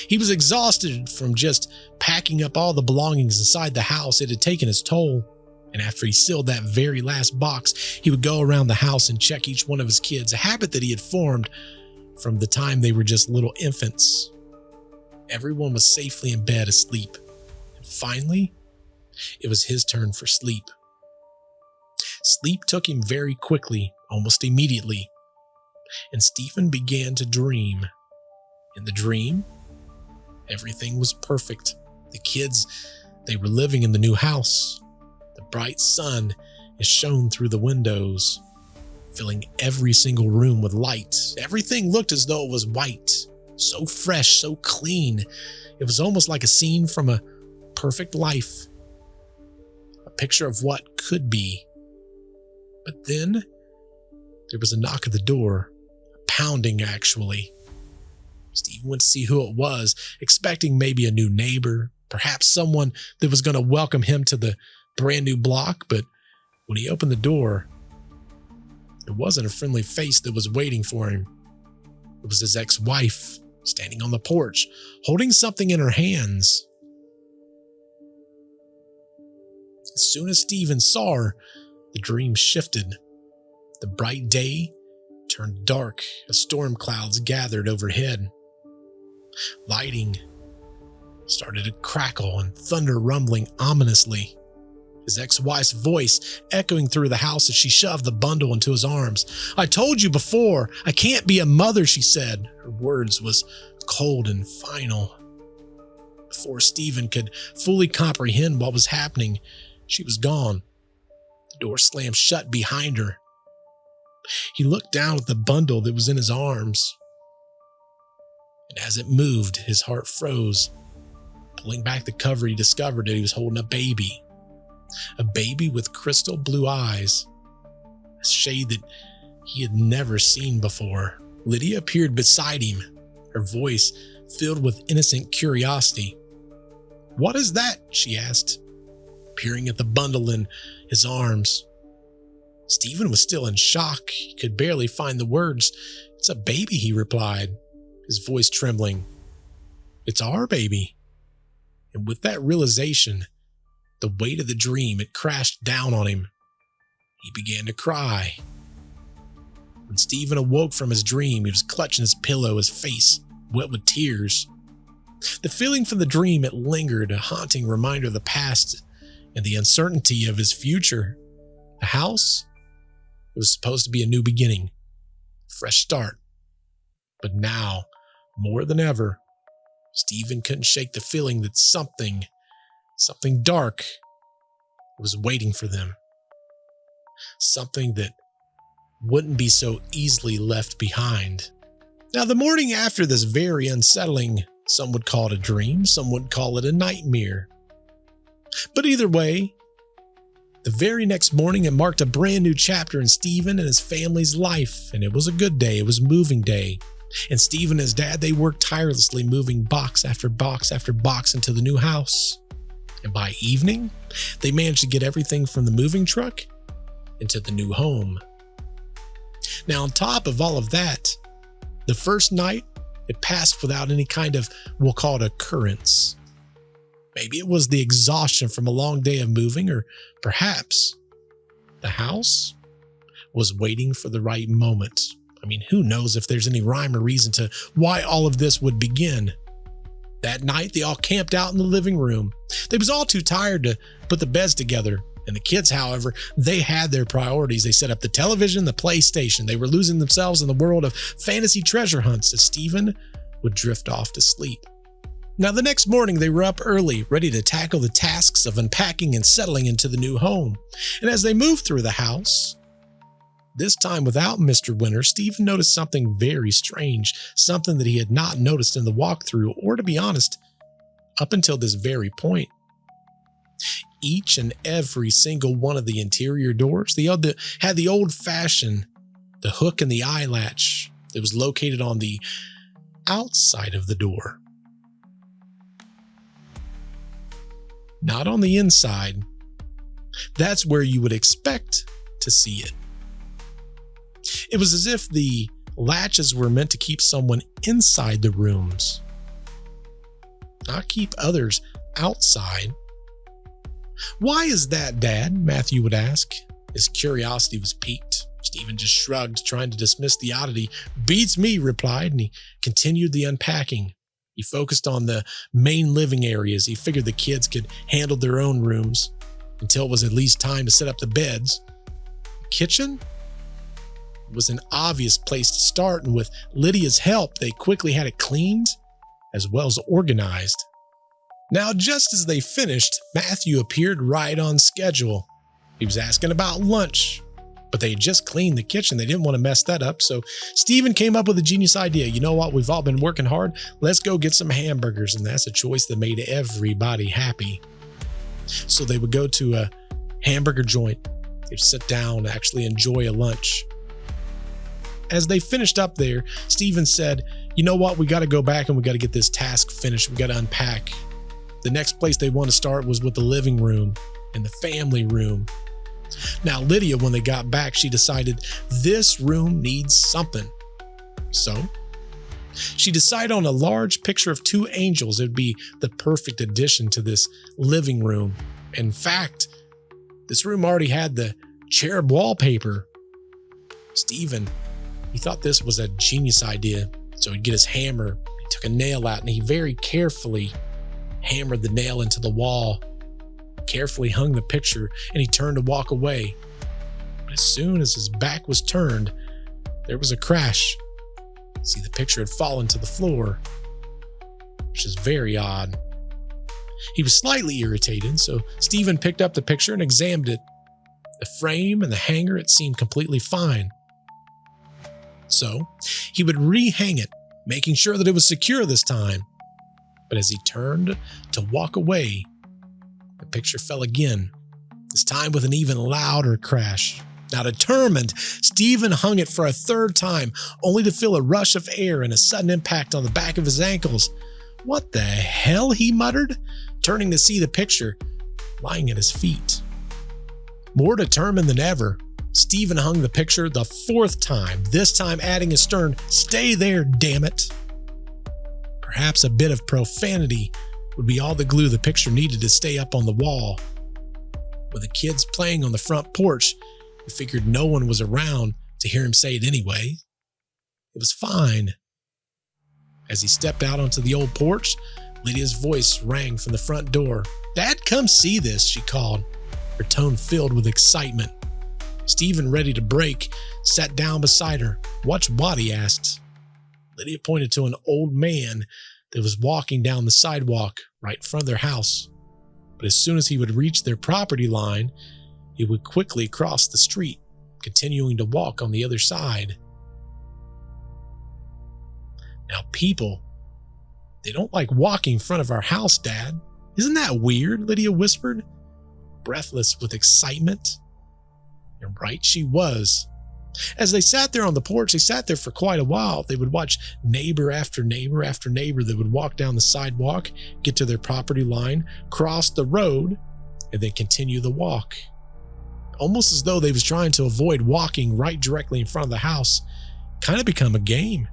He was exhausted from just packing up all the belongings inside the house. It had taken its toll. And after he sealed that very last box, he would go around the house and check each one of his kids, a habit that he had formed from the time they were just little infants. Everyone was safely in bed asleep. And finally, it was his turn for sleep. Sleep took him very quickly, almost immediately, and Stephen began to dream. In the dream, Everything was perfect. The kids, they were living in the new house. The bright sun is shone through the windows, filling every single room with light. Everything looked as though it was white, so fresh, so clean. It was almost like a scene from a perfect life, a picture of what could be. But then there was a knock at the door, a pounding actually. Stephen went to see who it was, expecting maybe a new neighbor, perhaps someone that was going to welcome him to the brand new block. But when he opened the door, it wasn't a friendly face that was waiting for him. It was his ex-wife, standing on the porch, holding something in her hands. As soon as Stephen saw her, the dream shifted. The bright day turned dark as storm clouds gathered overhead. Lighting started to crackle and thunder rumbling ominously. His ex-wife's voice echoing through the house as she shoved the bundle into his arms. "I told you before, I can't be a mother," she said. Her words was cold and final. Before Stephen could fully comprehend what was happening, she was gone. The door slammed shut behind her. He looked down at the bundle that was in his arms, and as it moved, his heart froze. Pulling back the cover, he discovered that he was holding a baby with crystal blue eyes, a shade that he had never seen before. Lydia appeared beside him, her voice filled with innocent curiosity. "What is that?" she asked, peering at the bundle in his arms. Stephen was still in shock. He could barely find the words. "It's a baby," he replied, his voice trembling. "It's our baby." And with that realization, the weight of the dream, it crashed down on him. He began to cry. When Stephen awoke from his dream, he was clutching his pillow, his face wet with tears. The feeling from the dream, it lingered, a haunting reminder of the past and the uncertainty of his future. The house, it was supposed to be a new beginning, a fresh start. But now, more than ever, Stephen couldn't shake the feeling that something dark was waiting for them. Something that wouldn't be so easily left behind. Now, the morning after this very unsettling, some would call it a dream, some would call it a nightmare. But either way, the very next morning, it marked a brand new chapter in Stephen and his family's life, and it was a good day. It was moving day. And Stephen and his dad, they worked tirelessly, moving box after box after box into the new house. And by evening, they managed to get everything from the moving truck into the new home. Now, on top of all of that, the first night, it passed without any kind of, we'll call it, occurrence. Maybe it was the exhaustion from a long day of moving, or perhaps the house was waiting for the right moment. I mean, who knows if there's any rhyme or reason to why all of this would begin. That night, they all camped out in the living room. They was all too tired to put the beds together. And the kids, however, they had their priorities. They set up the television, the PlayStation. They were losing themselves in the world of fantasy treasure hunts as Stephen would drift off to sleep. Now, the next morning, they were up early, ready to tackle the tasks of unpacking and settling into the new home. And as they moved through the house, this time without Mr. Winter, Stephen noticed something very strange, something that he had not noticed in the walkthrough, or to be honest, up until this very point. Each and every single one of the interior doors, they had the old-fashioned, the hook and the eye latch that was located on the outside of the door. Not on the inside. That's where you would expect to see it. It was as if the latches were meant to keep someone inside the rooms, not keep others outside. "Why is that, Dad?" Matthew would ask. His curiosity was piqued. Stephen just shrugged, trying to dismiss the oddity. "Beats me," replied, and he continued the unpacking. He focused on the main living areas. He figured the kids could handle their own rooms until it was at least time to set up the beds. The kitchen was an obvious place to start, and with Lydia's help, they quickly had it cleaned as well as organized. Now, just as they finished, Matthew appeared right on schedule. He was asking about lunch, but they had just cleaned the kitchen. They didn't want to mess that up, so Stephen came up with a genius idea. You know what? We've all been working hard. Let's go get some hamburgers, and that's a choice that made everybody happy. So they would go to a hamburger joint. They'd sit down and actually enjoy a lunch. As they finished up there, Stephen said, you know what? We got to go back and we got to get this task finished. We got to unpack. The next place they want to start was with the living room and the family room. Now, Lydia, when they got back, she decided this room needs something. So she decided on a large picture of two angels. It would be the perfect addition to this living room. In fact, this room already had the cherub wallpaper. Stephen, he thought this was a genius idea. So he'd get his hammer, he took a nail out, and he very carefully hammered the nail into the wall, carefully hung the picture, and he turned to walk away. But as soon as his back was turned, there was a crash. See, the picture had fallen to the floor, which is very odd. He was slightly irritated, so Stephen picked up the picture and examined it. The frame and the hanger, it seemed completely fine. So he would rehang it, making sure that it was secure this time. But as he turned to walk away, the picture fell again, this time with an even louder crash. Now, determined, Stephen hung it for a third time, only to feel a rush of air and a sudden impact on the back of his ankles. What the hell, he muttered, turning to see the picture lying at his feet. More determined than ever, Stephen hung the picture the fourth time, this time adding a stern, "Stay there, damn it." Perhaps a bit of profanity would be all the glue the picture needed to stay up on the wall. With the kids playing on the front porch, he figured no one was around to hear him say it anyway. It was fine. As he stepped out onto the old porch, Lydia's voice rang from the front door. "Dad, come see this," she called, her tone filled with excitement. Stephen, ready to break, sat down beside her. "Watch what?" he asked. Lydia pointed to an old man that was walking down the sidewalk right in front of their house. But as soon as he would reach their property line, he would quickly cross the street, continuing to walk on the other side. "Now, people, they don't like walking in front of our house, Dad. Isn't that weird?" Lydia whispered, breathless with excitement. And right she was. As they sat there on the porch, they sat there for quite a while. They would watch neighbor after neighbor after neighbor that would walk down the sidewalk, get to their property line, cross the road, and then continue the walk. Almost as though they was trying to avoid walking right directly in front of the house. Kind of become a game.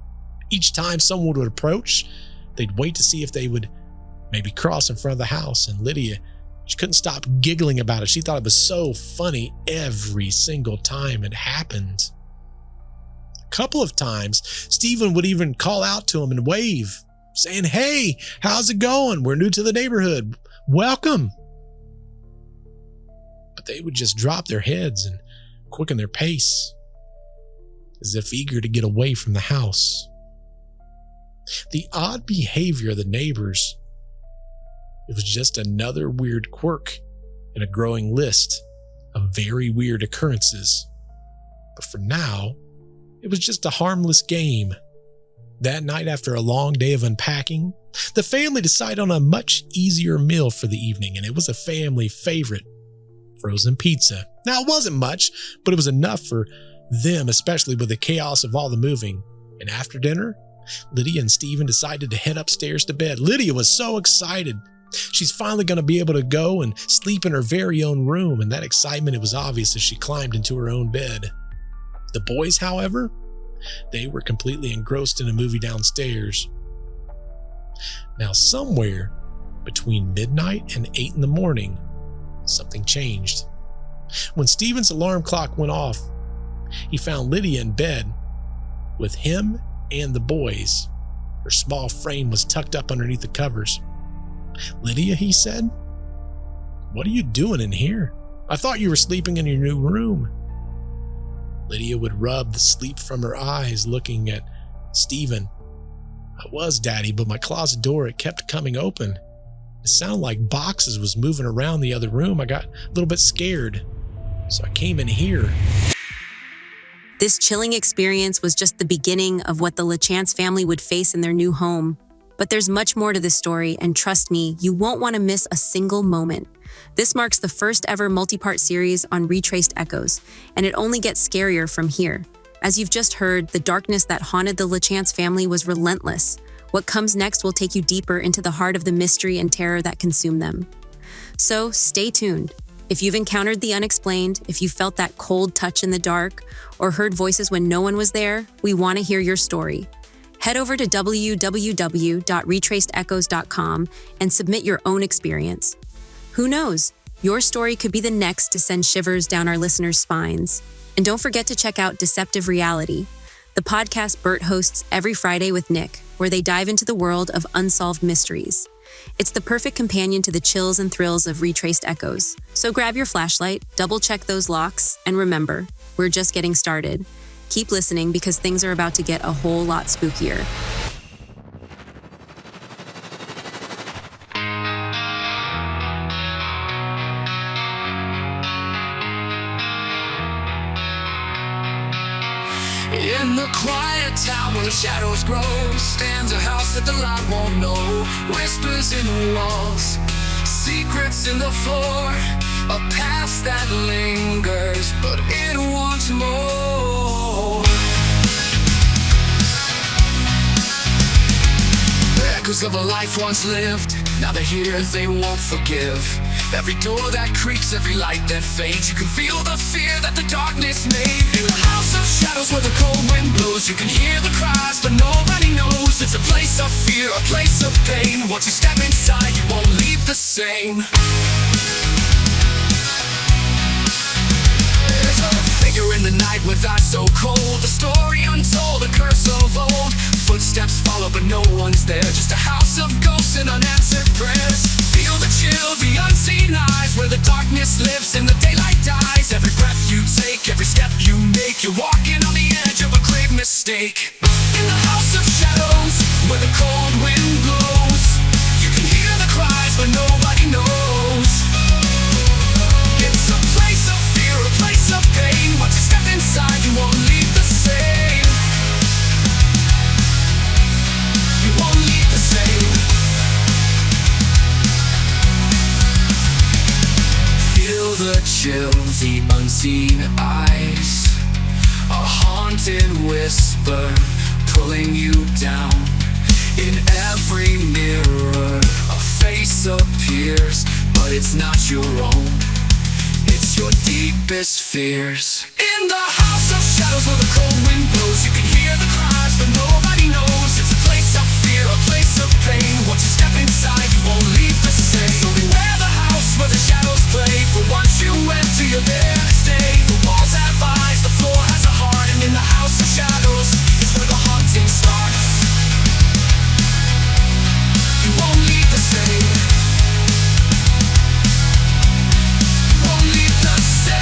Each time someone would approach, they'd wait to see if they would maybe cross in front of the house. And Lydia, she couldn't stop giggling about it. She thought it was so funny every single time it happened. A couple of times, Stephen would even call out to him and wave, saying, "Hey, how's it going? We're new to the neighborhood. Welcome." But they would just drop their heads and quicken their pace, as if eager to get away from the house. The odd behavior of the neighbors, it was just another weird quirk in a growing list of very weird occurrences. But for now, it was just a harmless game. That night, after a long day of unpacking, the family decided on a much easier meal for the evening, and it was a family favorite, frozen pizza. Now, it wasn't much, but it was enough for them, especially with the chaos of all the moving. And after dinner, Lydia and Stephen decided to head upstairs to bed. Lydia was so excited. She's finally going to be able to go and sleep in her very own room, and that excitement, it was obvious as she climbed into her own bed. The boys, however, they were completely engrossed in a movie downstairs. Now, somewhere between midnight and 8 in the morning, something changed. When Stephen's alarm clock went off, he found Lydia in bed with him and the boys. Her small frame was tucked up underneath the covers. "Lydia," he said, "what are you doing in here? I thought you were sleeping in your new room." Lydia would rub the sleep from her eyes, looking at Stephen. I was, Daddy, but my closet door, it kept coming open. It sounded like boxes was moving around the other room. I got a little bit scared, so I came in here. This chilling experience was just the beginning of what the Lachance family would face in their new home. But there's much more to this story, and trust me, you won't want to miss a single moment. This marks the first ever multi-part series on Retraced Echoes, and it only gets scarier from here. As you've just heard, the darkness that haunted the Lachance family was relentless. What comes next will take you deeper into the heart of the mystery and terror that consume them. So stay tuned. If you've encountered the unexplained, if you felt that cold touch in the dark, or heard voices when no one was there, we want to hear your story. Head over to www.retracedechoes.com and submit your own experience. Who knows? Your story could be the next to send shivers down our listeners' spines. And don't forget to check out Deceptive Reality, the podcast Bert hosts every Friday with Nick, where they dive into the world of unsolved mysteries. It's the perfect companion to the chills and thrills of Retraced Echoes. So grab your flashlight, double-check those locks, and remember, we're just getting started. Keep listening because things are about to get a whole lot spookier. In the quiet town where the shadows grow, stands a house that the light won't know. Whispers in the walls, secrets in the floor, a past that lingers, but it wants more. Echoes of a life once lived, now they're here, they won't forgive. Every door that creaks, every light that fades, you can feel the fear that the darkness made. In the house of shadows where the cold wind blows, you can hear the cries, but nobody knows. It's a place of fear, a place of pain. Once you step inside, you won't leave the same. There's a figure in the night with eyes so cold, the story untold, a curse of old. Footsteps follow, but no one's there, just a house of ghosts and unanswered prayers. Feel the chill, the unseen eyes, where the darkness lives and the daylight dies. Every breath you take, every step you make, you're walking on the edge of a grave mistake. In the house of shadows, where the cold wind blows, you can hear the cries, but nobody knows. It's a place of fear, a place of pain. Once you step inside, you won't leave the same. You won't leave the same. Feel the chill, the unseen eyes, a haunted whisper pulling you down. In every mirror, a face appears, but it's not your own, it's your deepest fears. In the house of shadows where the cold wind blows, you can hear the cries, but nobody knows. It's a place of fear, a place of pain. Once you step inside, you won't leave the same. So beware the house where the shadows play, for once you enter, you're there to stay. The walls have eyes, the floor has a heart, and in the house of shadows is where the haunting starts. You won't leave the same. You won't leave the same.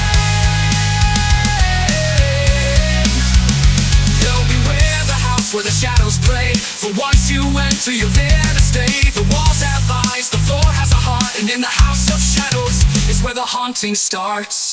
You'll beware the house where the shadows play, for once you enter, you're there to stay. The walls have eyes, the floor has a heart, and in the house of shadows is where the haunting starts.